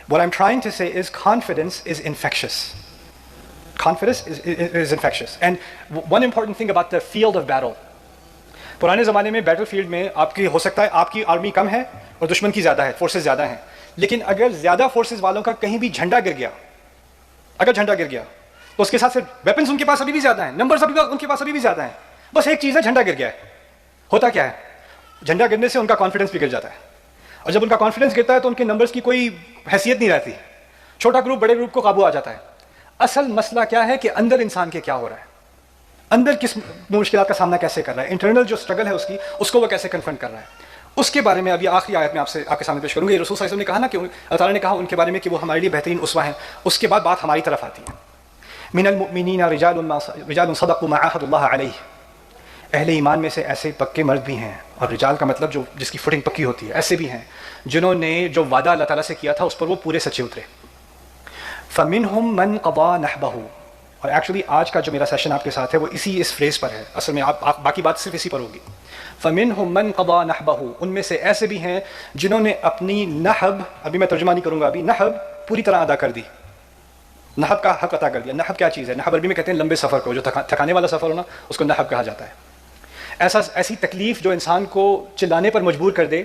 What I'm trying to say is confidence is infectious. Confidence is infectious. And one important thing about the field of battle. پرانے زمانے میں battle field میں آپ کی ہو سکتا ہے آپ کی آرمی کم ہے اور دشمن کی زیادہ ہے، فورسز زیادہ ہیں، لیکن اگر زیادہ فورسز والوں کا کہیں بھی جھنڈا گر گیا، اگر جھنڈا گر گیا تو اس کے ساتھ صرف ویپنس ان کے پاس ابھی بھی زیادہ ہیں، نمبرز ابھی ان کے پاس ابھی بھی زیادہ ہیں، بس ایک چیز ہے، جھنڈا گر گیا ہے. ہوتا کیا ہے؟ جھنڈا گرنے سے ان کا کانفیڈنس بھی گر جاتا ہے، اور جب ان کا کانفیڈنس گرتا ہے تو ان کے نمبرز کی کوئی حیثیت نہیں رہتی، چھوٹا گروپ بڑے گروپ کو قابو آ جاتا ہے. اصل مسئلہ کیا ہے کہ اندر انسان کے کیا ہو رہا ہے، اندر کس مشکلات کا سامنا کیسے کر رہا ہے، انٹرنل جو اسٹرگل ہے اس کو وہ کیسے کنفرنٹ کر رہا ہے. اس کے بارے میں ابھی آخری آیت میں آپ کے سامنے پیش کروں گا. یہ رسول صلی اللہ علیہ وسلم نے کہا نا کہ اللہ تعالیٰ نے کہا ان کے بارے میں کہ وہ ہمارے لیے بہترین اسوہ ہیں. اس کے بعد بات ہماری طرف آتی ہے. من المؤمنین رجال صدقوا ما عاهدوا اللہ علیہ. اہل ایمان میں سے ایسے پکے مرد بھی ہیں، اور رجال کا مطلب جو جس کی فوٹنگ پکی ہوتی ہے، ایسے بھی ہیں جنہوں نے جو وعدہ اللہ تعالیٰ سے کیا تھا اس پر وہ پورے سچے اترے. فمنہم من قضى نحبہ. اور ایکچولی آج کا جو میرا سیشن آپ کے ساتھ ہے وہ اس فریز پر ہے، اصل میں آپ باقی بات صرف اسی پر ہوگی. فمنہم من قضى نحبہ. ان میں سے ایسے بھی ہیں جنہوں نے اپنی نحب، ابھی میں ترجمہ نہیں کروں گا، ابھی نحب پوری طرح ادا کر دی، نحب کا حق عطا کر دیا. نحب کیا چیز ہے؟ نحب عربی میں کہتے ہیں لمبے سفر کو، جو تھکانے والا سفر ہونا اس کو نحب کہا جاتا ہے. ایسی تکلیف جو انسان کو چلانے پر مجبور کر دے،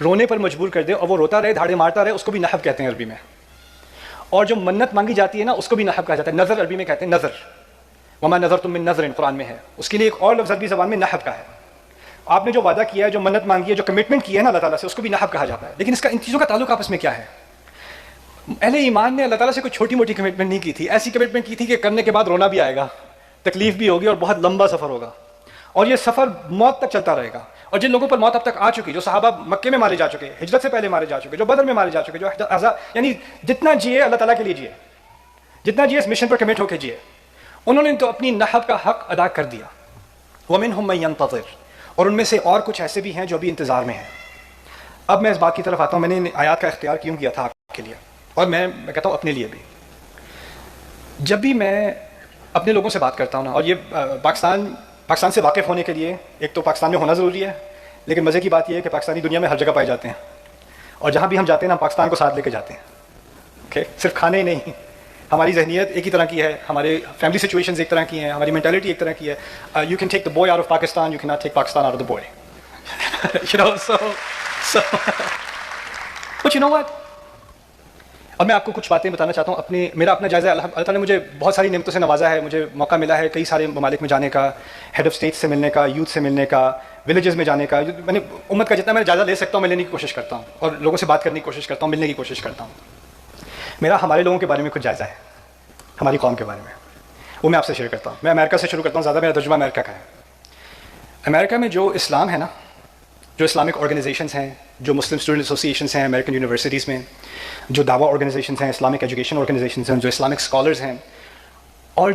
رونے پر مجبور کر دے اور وہ روتا رہے، دھاڑے مارتا رہے، اس کو بھی نحب کہتے ہیں عربی میں. اور جو منت مانگی جاتی ہے نا اس کو بھی نحب کہا جاتا ہے. نظر عربی میں کہتے ہیں نظر، وما نظرتم من نظر قرآن میں ہے، اس کے لیے ایک اور لفظ عربی زبان میں نحب کا ہے. آپ نے جو وعدہ کیا ہے، جو منت مانگی ہے، جو کمٹمنٹ کی ہے نا اللہ تعالیٰ سے، اس کو بھی نحب کہا جاتا ہے. لیکن ان چیزوں کا تعلق آپس میں کیا ہے؟ اہل ایمان نے اللہ تعالیٰ سے کوئی چھوٹی موٹی کمٹمنٹ نہیں کی تھی، ایسی کمٹمنٹ کی تھی کہ کرنے کے بعد رونا بھی آئے گا، تکلیف بھی ہوگی اور بہت لمبا سفر ہوگا، اور یہ سفر موت تک چلتا رہے گا. اور جن لوگوں پر موت اب تک آ چکی، جو صحابہ مکے میں مارے جا چکے، ہجرت سے پہلے مارے جا چکے، جو بدر میں مارے جا چکے، جو یعنی جتنا جیے اللہ تعالیٰ کے لیے جیے، جتنا جیے اس مشن پر کمٹ ہو کے جیے، انہوں نے تو اپنی نحب کا حق ادا کر دیا. وَمِنْهُمْ مَن يَنْتَظِرُ. اور ان میں سے اور کچھ ایسے بھی ہیں جو بھی انتظار میں ہیں. اب میں اس بات کی طرف آتا ہوں، میں نے آیات کا اختیار کیوں کیا تھا آپ کے لیے، اور میں کہتا ہوں اپنے لیے بھی. جب بھی میں اپنے لوگوں سے بات کرتا ہوں نا، اور یہ پاکستان سے واقف ہونے کے لیے ایک تو پاکستان میں ہونا ضروری ہے، لیکن مزے کی بات یہ ہے کہ پاکستانی دنیا میں ہر جگہ پائے جاتے ہیں، اور جہاں بھی ہم جاتے ہیں نا پاکستان کو ساتھ لے کے جاتے ہیں. اوکے، صرف کھانے ہی نہیں، ہماری ذہنیت ایک ہی طرح کی ہے، ہمارے فیملی سچویشنز ایک طرح کی ہیں، ہماری مینٹیلٹی ایک طرح کی ہے. You can take the boy out of Pakistan, you can not take Pakistan out of the boy. But you know what؟ اب میں آپ کو کچھ باتیں بتانا چاہتا ہوں. میرا اپنا جائزہ، اللہ تعالیٰ نے مجھے بہت ساری نعمتوں سے نوازا ہے. مجھے موقع ملا ہے کئی سارے ممالک میں جانے کا، ہیڈ آف اسٹیٹ سے ملنے کا، یوتھ سے ملنے کا، ولیجز میں جانے کا. میں نے امت کا جتنا میں جائزہ لے سکتا ہوں میں لینے کی کوشش کرتا ہوں، اور لوگوں سے بات کرنے کی کوشش کرتا ہوں، ملنے کی کوشش کرتا ہوں. میرا ہمارے لوگوں کے بارے میں کچھ جائزہ ہے، ہماری قوم کے بارے میں، وہ میں آپ سے شیئر کرتا ہوں. میں امریکہ سے شروع کرتا ہوں، زیادہ میرا ترجمہ امریکہ کا ہے. امریکہ میں جو اسلام ہے نا، جو اسلامک آرگنائزیشنس ہیں، جو مسلم اسٹوڈنٹ ایسوسیشنس ہیں امریکن یونیورسٹیز میں، جو دعویٰ آرگنائزیشنس ہیں، اسلامک ایجوکیشن آرگنائزیشنس ہیں، جو اسلامک اسکالرز ہیں، اور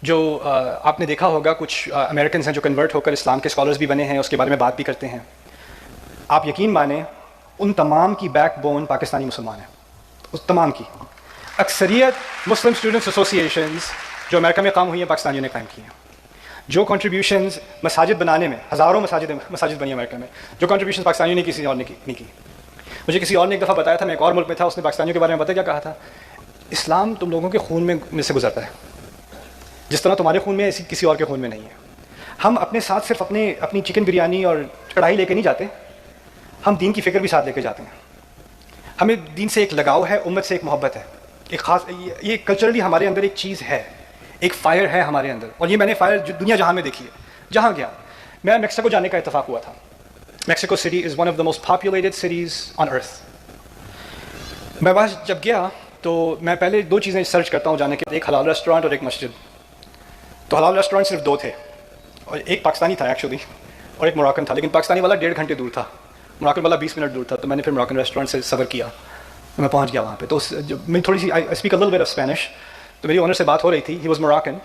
جو آپ نے دیکھا ہوگا کچھ امریکنس ہیں جو کنورٹ ہو کر اسلام کے اسکالرز بھی بنے ہیں، اس کے بارے میں بات بھی کرتے ہیں. آپ یقین مانیں ان تمام کی بیک بون پاکستانی مسلمان ہیں، اس تمام کی اکثریت مسلم اسٹوڈنٹس ایسوسیشنز جو امریکہ میں قائم ہوئی ہیں پاکستانیوں نے قائم کی ہیں. جو کنٹریبیوشنز مساجد بنانے میں، ہزاروں مساجد بنی امریکہ میں، جو کنٹریبیوشنز پاکستانیوں نے کسی اور نے نہیں کی. مجھے کسی اور نے ایک دفعہ بتایا تھا، میں ایک اور ملک میں تھا، اس نے پاکستانیوں کے بارے میں کیا کہا تھا؟ اسلام تم لوگوں کے خون میں سے گزرتا ہے، جس طرح تمہارے خون میں ایسی کسی اور کے خون میں نہیں ہے. ہم اپنے ساتھ صرف اپنی چکن بریانی اور کڑھائی لے کے نہیں جاتے، ہم دین کی فکر بھی ساتھ لے کے جاتے ہیں. ہمیں دین سے ایک لگاؤ ہے، امت سے ایک محبت ہے، ایک خاص، یہ کلچرلی ہمارے اندر ایک چیز ہے، ایک فائر ہے ہمارے اندر. اور یہ میں نے فائر دنیا جہاں میں دیکھی ہے. جہاں گیا میں، میکسیکو جانے کا اتفاق ہوا تھا. Mexico City is one of the most populated cities on earth. میں وہاں جب گیا تو میں پہلے دو چیزیں سرچ کرتا ہوں جانے کے، ایک حلال ریسٹورانٹ اور ایک مسجد. تو حلال ریسٹورانٹ صرف دو تھے، اور ایک پاکستانی تھا ایکچولی اور ایک موراکن تھا، لیکن پاکستانی والا 1.5 گھنٹے دور تھا، موراکن والا 20 منٹ دور تھا. تو میں نے پھر موراکن ریسٹورانٹ سے سفر کیا، تو میں پہنچ گیا وہاں پہ. تو میں تھوڑی سی I speak a little bit of Spanish, تو میری اونر سے بات ہو رہی تھی، ہی واز موراکن.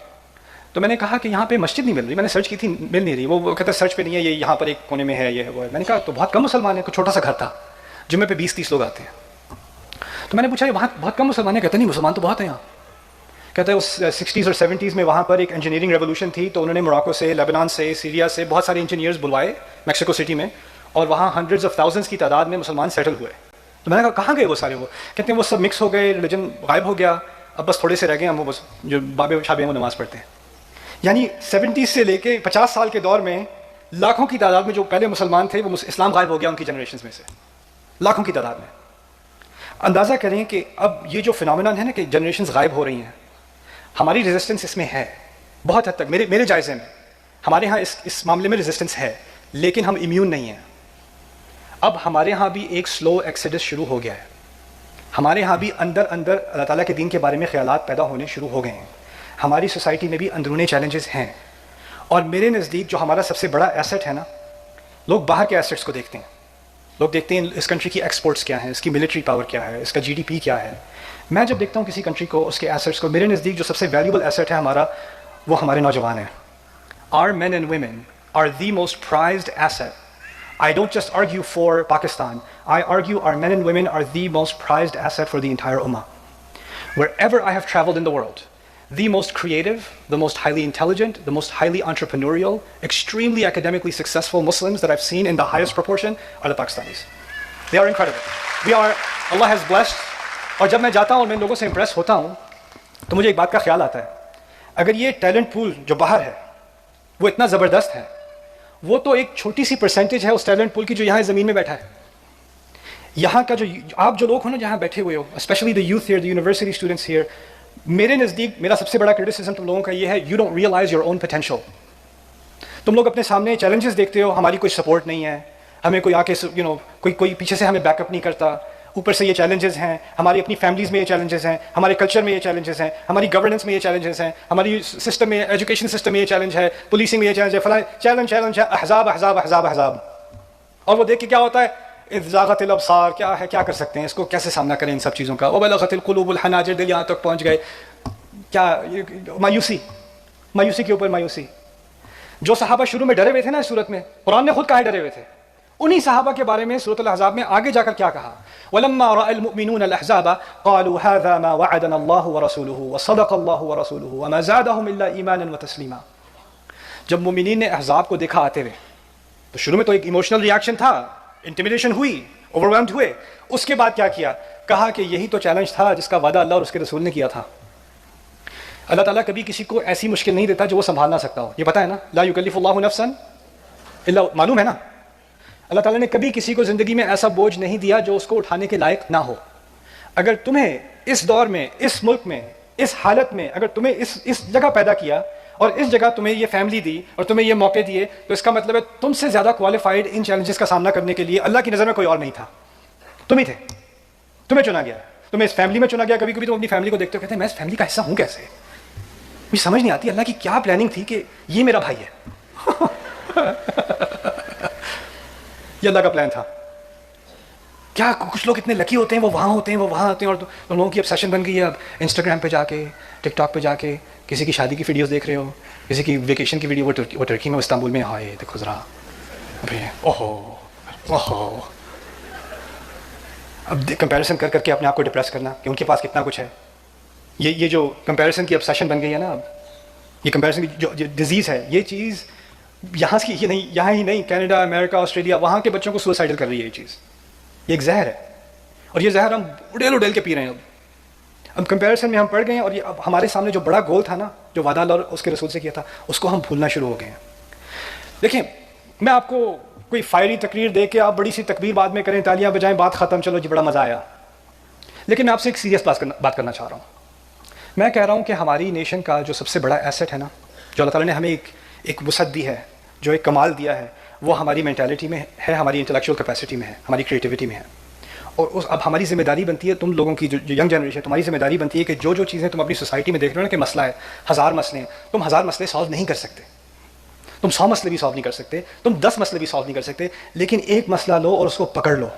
تو میں نے کہا کہ یہاں پہ مسجد نہیں مل رہی، میں نے سرچ کی تھی مل نہیں رہی. وہ کہتا ہے سرچ پہ نہیں ہے، یہ یہاں پر ایک کونے میں ہے، یہ وہ ہے. میں نے کہا تو بہت کم مسلمان ہیں، کوئی چھوٹا سا گھر تھا، جمعے پہ 20-30 لوگ آتے ہیں. تو میں نے پوچھا وہاں بہت کم مسلمان ہیں؟ کہتے نہیں، مسلمان تو بہت ہیں یہاں. کہتے ہیں اس 60s اور 70s میں وہاں پر ایک انجینئرنگ ریولوشن تھی، تو انہوں نے موراکو سے، لیبنان سے، سیریا سے بہت سارے انجینئرز بلوائے میکسیکو سٹی میں، اور وہاں ہنڈریڈز آف تھاؤزنڈس کی تعداد میں مسلمان سیٹل ہوئے. تو میں نے کہا کہاں گئے وہ سارے؟ وہ کہتے ہیں وہ سب مکس ہو گئے، ریلیجن غائب ہو گیا، اب بس تھوڑے سے رہ گئے ہم، وہ بس جو بابے شابے ہیں وہ نماز پڑھتے ہیں. یعنی 70 سے لے کے 50 سال کے دور میں لاکھوں کی تعداد میں جو پہلے مسلمان تھے وہ اسلام غائب ہو گیا ان کی جنریشنز میں سے، لاکھوں کی تعداد میں. اندازہ کریں کہ اب یہ جو فنامنن ہے نا کہ جنریشنز غائب ہو رہی ہیں، ہماری ریزسٹنس اس میں ہے بہت حد تک. میرے جائزے میں ہمارے ہاں اس معاملے میں ریزسٹنس ہے، لیکن ہم امیون نہیں ہیں. اب ہمارے ہاں بھی ایک سلو ایکسیڈس شروع ہو گیا ہے. ہمارے ہاں بھی اندر اللہ تعالیٰ کے دین کے بارے میں خیالات پیدا ہونے شروع ہو گئے ہیں. ہماری سوسائٹی میں بھی اندرونی چیلنجز ہیں. اور میرے نزدیک جو ہمارا سب سے بڑا ایسٹ ہے نا، لوگ باہر کے ایسٹس کو دیکھتے ہیں. لوگ دیکھتے ہیں اس کنٹری کی ایکسپورٹس کیا ہیں، اس کی ملٹری پاور کیا ہے، اس کا جی ڈی پی کیا ہے. میں جب دیکھتا ہوں کسی کنٹری کو، اس کے ایسٹس کو، میرے نزدیک جو سب سے ویلیوبل ایسٹ ہے ہمارا، وہ ہمارے نوجوان ہیں. Our men and women are the most prized asset. I don't just argue for Pakistan. I argue our men and women are the most prized asset for the entire Ummah. Wherever I have traveled in the world, the most creative, the most highly intelligent, the most highly entrepreneurial, extremely academically successful Muslims that I've seen in the highest proportion are the Pakistanis. They are incredible. Allah has blessed. اور جب میں جاتا ہوں اور میں لوگوں سے impress ہوتا ہوں تو مجھے ایک بات کا خیال آتا ہے، اگر یہ ٹیلنٹ پول جو باہر ہے وہ اتنا زبردست ہے، وہ تو ایک چھوٹی سی پرسنٹیج ہے اس ٹیلنٹ پول کی جو یہاں زمین میں بیٹھا ہے. یہاں کا جو آپ جو لوگ ہو نا جہاں بیٹھے ہوئے ہو، especially the youth here, the university students here, میرے نزدیک میرا سب سے بڑا کرٹیسزم تم لوگوں کا یہ ہے، you don't realize your own potential. تم لوگ اپنے سامنے چیلنجز دیکھتے ہو، ہماری کوئی سپورٹ نہیں ہے، ہمیں کوئی آ کے کوئی پیچھے سے ہمیں بیک اپ نہیں کرتا، اوپر سے یہ چیلنجز ہیں، ہماری اپنی فیملیز میں یہ چیلنجز ہیں، ہمارے کلچر میں یہ چیلنجز ہیں، ہماری گورننس میں یہ چیلنجز ہیں، ہماری سسٹم میں، ایجوکیشن سسٹم میں یہ چیلنج ہے، پولیسنگ میں یہ چیلنج ہے، فلاں چیلنج ہے، احزاب احزاب احزاب احزاب. اور وہ دیکھ کے کیا ہوتا ہے، اذاغت الابصار، کیا ہے، کیا کر سکتے ہیں، اس کو کیسے سامنا کریں ان سب چیزوں کا. وبلغت القلوب الحناجر، دل یہاں تک پہنچ گئے. کیا مایوسی کے اوپر مایوسی. جو صحابہ شروع میں ڈرے ہوئے تھے نا اس صورت میں، قرآن نے خود کہا ڈرے ہوئے تھے، انہی صحابہ کے بارے میں سورۃ الاحزاب میں آگے جا کر کیا کہا، وَلَمَّا رَأَى الْمُؤْمِنُونَ الْأَحْزَابَ قَالُوا هَذَا مَا وَعَدَنَا اللَّهُ وَرَسُولُهُ وَصَدَقَ اللَّهُ وَرَسُولُهُ وَمَا زَادَهُمْ إِلَّا إِيمَانًا وَتَسْلِيمًا. جب مومنین نے احزاب کو دیکھا آتے ہوئے تو شروع میں تو ایک ایموشنل ریاکشن تھا، انٹیمیڈیشن ہوئی، اوورwhelmed ہوئے. اس کے بعد کیا کیا، کہا کہ یہی تو چیلنج تھا جس کا وعدہ اللہ اور اس کے رسول نے کیا تھا. اللہ تعالیٰ کبھی کسی کو ایسی مشکل نہیں دیتا جو وہ سنبھال نہ سکتا ہو. یہ پتہ ہے نا، لا یکلف اللہ نفسا الا، معلوم ہے نا. اللہ تعالیٰ نے کبھی کسی کو زندگی میں ایسا بوجھ نہیں دیا جو اس کو اٹھانے کے لائق نہ ہو. اگر تمہیں اس دور میں، اس ملک میں، اس حالت میں، اگر تمہیں اس جگہ پیدا کیا اور اس جگہ تمہیں یہ فیملی دی اور تمہیں یہ موقع دیے، تو اس کا مطلب ہے تم سے زیادہ کوالیفائڈ ان چیلنجز کا سامنا کرنے کے لیے اللہ کی نظر میں کوئی اور نہیں تھا، تم ہی تھے. تمہیں چنا گیا، تمہیں اس فیملی میں چنا گیا. کبھی کبھی تم اپنی فیملی کو دیکھتے ہو، کہتے ہیں میں اس فیملی کا حصہ ہوں کیسے؟ مجھے سمجھ نہیں آتی اللہ کی کیا پلاننگ تھی کہ یہ میرا بھائی ہے. یہ اللہ کا پلان تھا. کیا کچھ لوگ اتنے لکی ہوتے ہیں، وہ وہاں ہوتے ہیں، وہ وہاں ہوتے ہیں، اور تم لوگوں کی ابسیشن بن گئی ہے. اب انسٹاگرام پہ جا کے، ٹک ٹاک پہ جا کے کسی کی شادی کی ویڈیوز دیکھ رہے ہو، کسی کی ویکیشن کی ویڈیو، وہ ٹرکی میں، استنبول میں، ہائے دیکھو ذرا، اوہو. اب کمپیریزن کر کے اپنے آپ کو ڈپریس کرنا کہ ان کے پاس کتنا کچھ ہے. یہ جو کمپیریزن کی ابسیشن بن گئی ہے نا، اب یہ کمپیریزن کی جو ڈیزیز ہے، یہ چیز یہاں کی یہ نہیں، یہاں ہی نہیں، کینیڈا، امریکہ، آسٹریلیا، وہاں کے بچوں کو سوسائڈل کر رہی ہے یہ چیز. یہ ایک زہر ہے، اور یہ زہر ہم اڈیل کے پی رہے ہیں. اب کمپیریزن میں ہم پڑ گئے ہیں، اور یہ اب ہمارے سامنے جو بڑا گول تھا نا، جو وعدہ اللہ اور اس کے رسول سے کیا تھا، اس کو ہم بھولنا شروع ہو گئے ہیں. دیکھیں، میں آپ کو کوئی فائری تقریر دے کے آپ بڑی سی تکبیر بعد میں کریں، تالیاں بجائیں، بات ختم، چلو جی بڑا مزہ آیا. لیکن میں آپ سے ایک سیریس بات کرنا چاہ رہا ہوں. میں کہہ رہا ہوں کہ ہماری نیشن کا جو سب سے بڑا ایسٹ ہے نا، جو اللہ تعالیٰ نے ہمیں ایک وسعت دی ہے، جو ایک کمال دیا ہے، وہ ہماری مینٹیلٹی میں ہے، ہماری انٹلیکچوئل کیپیسٹی میں ہے، ہماری کریٹیوٹی میں ہے. اور اب ہماری ذمہ داری بنتی ہے، تم لوگوں کی جو ینگ جنریشن ہے، تمہاری ذمہ داری بنتی ہے کہ جو چیزیں تم اپنی سوسائٹی میں دیکھ رہے ہو نا کہ مسئلہ ہے، ہزار مسئلے ہیں، تم ہزار مسئلے سالو نہیں کر سکتے، تم 100 مسئلے بھی سالو نہیں کر سکتے، تم 10 مسئلے بھی سالو نہیں کر سکتے، لیکن ایک مسئلہ لو اور اس کو پکڑ لو،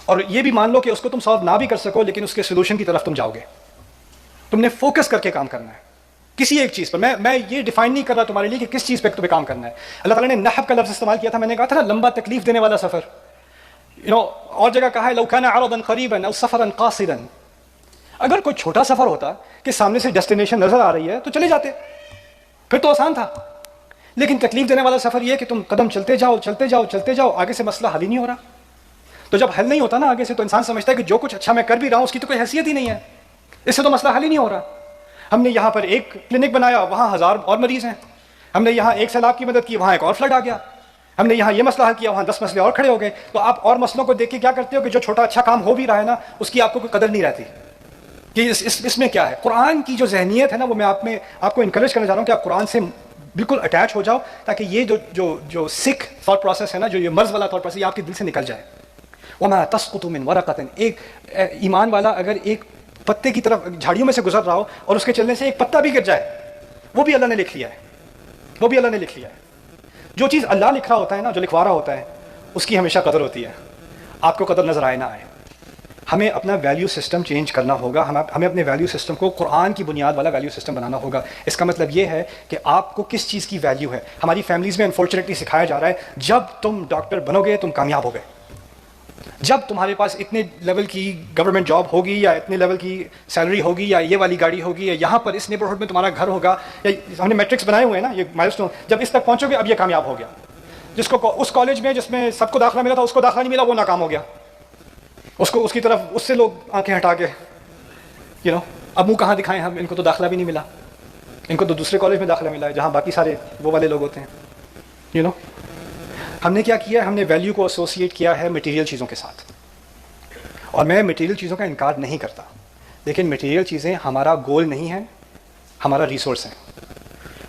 اور یہ بھی مان لو کہ اس کو تم سالو نہ بھی کر سکو، لیکن اس کے سولوشن کی طرف تم جاؤ گے. تم نے فوکس کر کے کام کرنا ہے کسی ایک چیز پر. میں یہ ڈیفائن نہیں کر رہا تمہارے لیے کہ کس چیز پہ تمہیں کام کرنا ہے. اللہ تعالیٰ نے نحب کا لفظ استعمال کیا تھا، میں نے کہا تھا نا، لمبا تکلیف دینے والا سفر. اور جگہ کہا ہے لو کان عرضا قریبا او سفرا قاصدا. اگر کوئی چھوٹا سفر ہوتا کہ سامنے سے ڈیسٹینیشن نظر آ رہی ہے تو چلے جاتے، پھر تو آسان تھا. لیکن تکلیف دینے والا سفر یہ ہے کہ تم قدم چلتے جاؤ، آگے سے مسئلہ حل ہی نہیں ہو رہا. تو جب حل نہیں ہوتا نا آگے سے تو انسان سمجھتا ہے کہ جو کچھ اچھا میں کر بھی رہا ہوں اس کی تو کوئی حیثیت ہی نہیں ہے، اس سے تو مسئلہ حل ہی نہیں ہو رہا. ہم نے یہاں پر ایک کلینک بنایا، وہاں 1000 اور مریض ہیں. ہم نے یہاں ایک سیلاب کی مدد کی، وہاں ایک اور فلڈ آ گیا. ہم نے یہاں یہ مسئلہ حل کیا، وہاں 10 مسئلے اور کھڑے ہو گئے. تو آپ اور مسئلوں کو دیکھ کے کیا کرتے ہو کہ جو چھوٹا اچھا کام ہو بھی رہا ہے نا اس کی آپ کو کوئی قدر نہیں رہتی کہ اس میں کیا ہے. قرآن کی جو ذہنیت ہے نا وہ میں آپ کو انکریج کرنا چاہ رہا ہوں کہ آپ قرآن سے بالکل اٹیچ ہو جاؤ، تاکہ یہ جو سکھ تھاٹ پروسیس ہے نا، جو یہ مرض والا تھاٹ پروسیس، یہ آپ کے دل سے نکل جائے. وَمَا تَسْقُطُ مِنْ وَرَقَةٍ، ایک ایمان والا اگر ایک پتے کی طرف جھاڑیوں میں سے گزر رہا ہو اور اس کے چلنے سے ایک پتا بھی گر جائے، وہ بھی اللہ نے لکھ لیا ہے، وہ بھی اللہ نے لکھ لیا ہے. جو چیز اللہ لکھ رہا ہوتا ہے نا، جو لکھوا رہا ہوتا ہے، اس کی ہمیشہ قدر ہوتی ہے. آپ کو قدر نظر آئے نہ آئے، ہمیں اپنا ویلیو سسٹم چینج کرنا ہوگا. ہمیں اپنے ویلیو سسٹم کو قرآن کی بنیاد والا ویلیو سسٹم بنانا ہوگا. اس کا مطلب یہ ہے کہ آپ کو کس چیز کی ویلیو ہے. ہماری فیملیز میں انفارچونیٹلی سکھایا جا رہا ہے جب تم ڈاکٹر بنو گے تم کامیاب ہو گئے، جب تمہارے پاس اتنے لیول کی گورنمنٹ جاب ہوگی یا اتنے لیول کی سیلری ہوگی یا یہ والی گاڑی ہوگی یا یہاں پر اس نیبرہڈ میں تمہارا گھر ہوگا، یا ہم نے میٹرکس بنائے ہوئے ہیں نا، یہ مائلسٹون، جب اس تک پہنچو گے اب یہ کامیاب ہو گیا. جس کو اس کالج میں جس میں سب کو داخلہ ملا تھا اس کو داخلہ نہیں ملا، وہ ناکام ہو گیا. اس کی طرف اس سے لوگ آنکھیں ہٹا کے اب منہ کہاں دکھائیں ہم، ان کو تو داخلہ بھی نہیں ملا، ان کو تو دوسرے کالج میں داخلہ ملا ہے جہاں باقی سارے وہ والے لوگ ہوتے ہیں. ہم نے کیا کیا ہے، ہم نے ویلیو کو ایسوسیٹ کیا ہے مٹیریل چیزوں کے ساتھ. اور میں مٹیریل چیزوں کا انکار نہیں کرتا، لیکن مٹیریل چیزیں ہمارا گول نہیں ہے، ہمارا ریسورس ہے.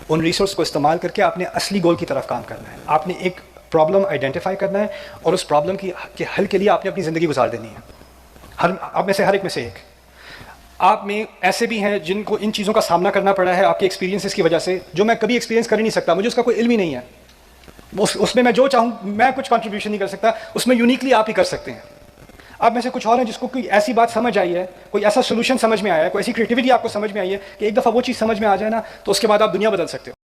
ان ریسورس کو استعمال کر کے آپ نے اصلی گول کی طرف کام کرنا ہے. آپ نے ایک پرابلم آئیڈینٹیفائی کرنا ہے اور اس پرابلم کے حل کے لیے آپ نے اپنی زندگی گزار دینی ہے. آپ میں سے ہر ایک میں سے ایک. آپ میں ایسے بھی ہیں جن کو ان چیزوں کا سامنا کرنا پڑا ہے آپ کے ایکسپیرینسز کی وجہ سے، جو میں کبھی ایکسپیرینس کر ہی نہیں سکتا، مجھے اس کا کوئی علم ہی نہیں ہے. اس میں جو چاہوں میں کچھ کنٹریبیوشن نہیں کر سکتا، اس میں یونیکلی آپ ہی کر سکتے ہیں. آپ میں سے کچھ اور ہیں جس کو کوئی ایسی بات سمجھ آئی ہے، کوئی ایسا سولوشن سمجھ میں آیا ہے، کوئی ایسی کریٹیوٹی آپ کو سمجھ میں آئی ہے کہ ایک دفعہ وہ چیز سمجھ میں آ جائے نا تو اس کے بعد آپ دنیا بدل سکتے ہو.